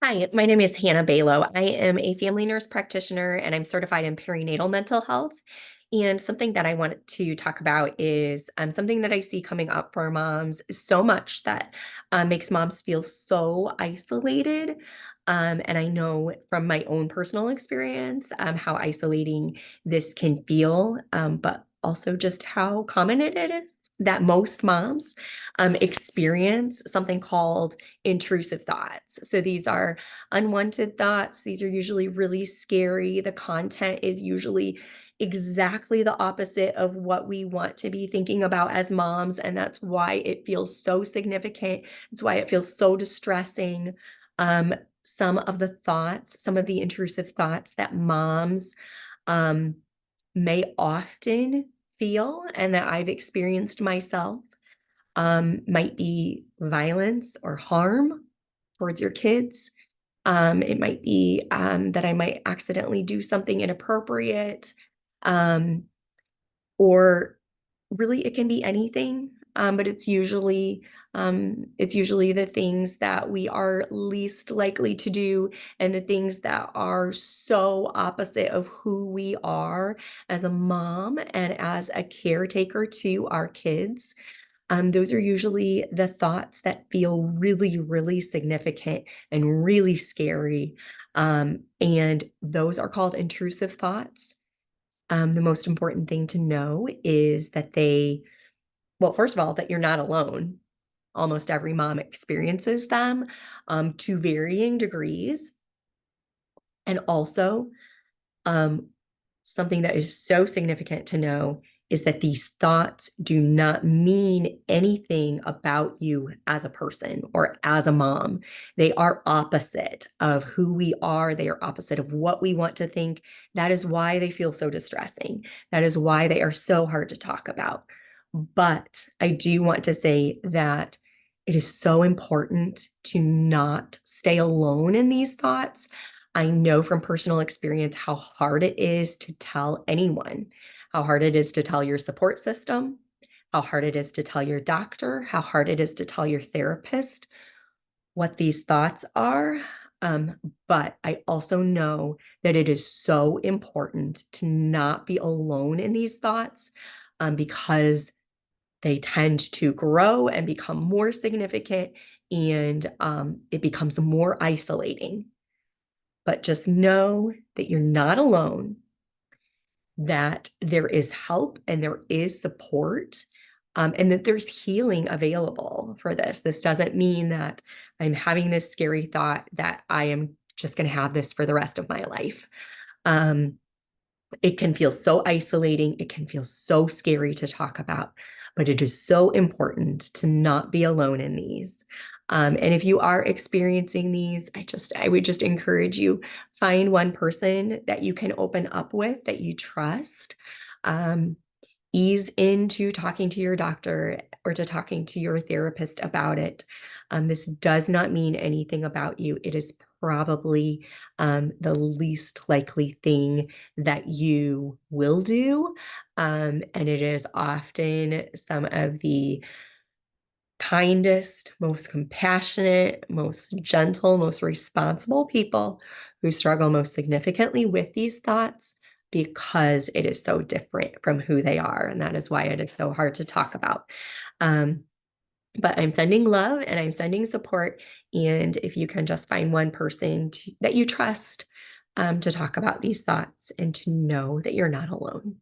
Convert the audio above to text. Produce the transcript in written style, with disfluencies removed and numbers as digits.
Hi, my name is Hannah Balo. I am a family nurse practitioner and I'm certified in perinatal mental health. And something that I want to talk about is something that I see coming up for moms so much that makes moms feel so isolated. And I know from my own personal experience how isolating this can feel, but also just how common it is that most moms experience something called intrusive thoughts. So these are unwanted thoughts. These are usually really scary. The content is usually exactly the opposite of what we want to be thinking about as moms. And that's why it feels so significant. It's why it feels so distressing. Um, some of the thoughts, some of the intrusive thoughts that moms um, may often feel and that I've experienced myself might be violence or harm towards your kids. It might be that I might accidentally do something inappropriate, um, or really it can be anything. But it's usually the things that we are least likely to do, and the things that are so opposite of who we are as a mom and as a caretaker to our kids. Those are usually the thoughts that feel really, really significant and really scary. And those are called intrusive thoughts. The most important thing to know is that well, first of all, that you're not alone. Almost every mom experiences them to varying degrees. And also, um, something that is so significant to know is that these thoughts do not mean anything about you as a person or as a mom. They are opposite of who we are. They are opposite of what we want to think. That is why they feel so distressing. That is why they are so hard to talk about. But I do want to say that it is so important to not stay alone in these thoughts. I know from personal experience how hard it is to tell anyone, how hard it is to tell your support system, how hard it is to tell your doctor, how hard it is to tell your therapist what these thoughts are. But I also know that it is so important to not be alone in these thoughts, because they tend to grow and become more significant, and it becomes more isolating. But just know that you're not alone, that there is help and there is support, and that there's healing available for this. This doesn't mean that I'm having this scary thought that I am just going to have this for the rest of my life. Um, it can feel so isolating. It can feel so scary to talk about, but it is so important to not be alone in these. And if you are experiencing these, I would just encourage you, find one person that you can open up with, that you trust. Um, Ease into talking to your doctor or to talking to your therapist about it. This does not mean anything about you. It is probably the least likely thing that you will do. And it is often some of the kindest, most compassionate, most gentle, most responsible people who struggle most significantly with these thoughts, because it is so different from who they are. And that is why it is so hard to talk about. Um, but I'm sending love and I'm sending support. And if you can just find one person that you trust, to talk about these thoughts and to know that you're not alone.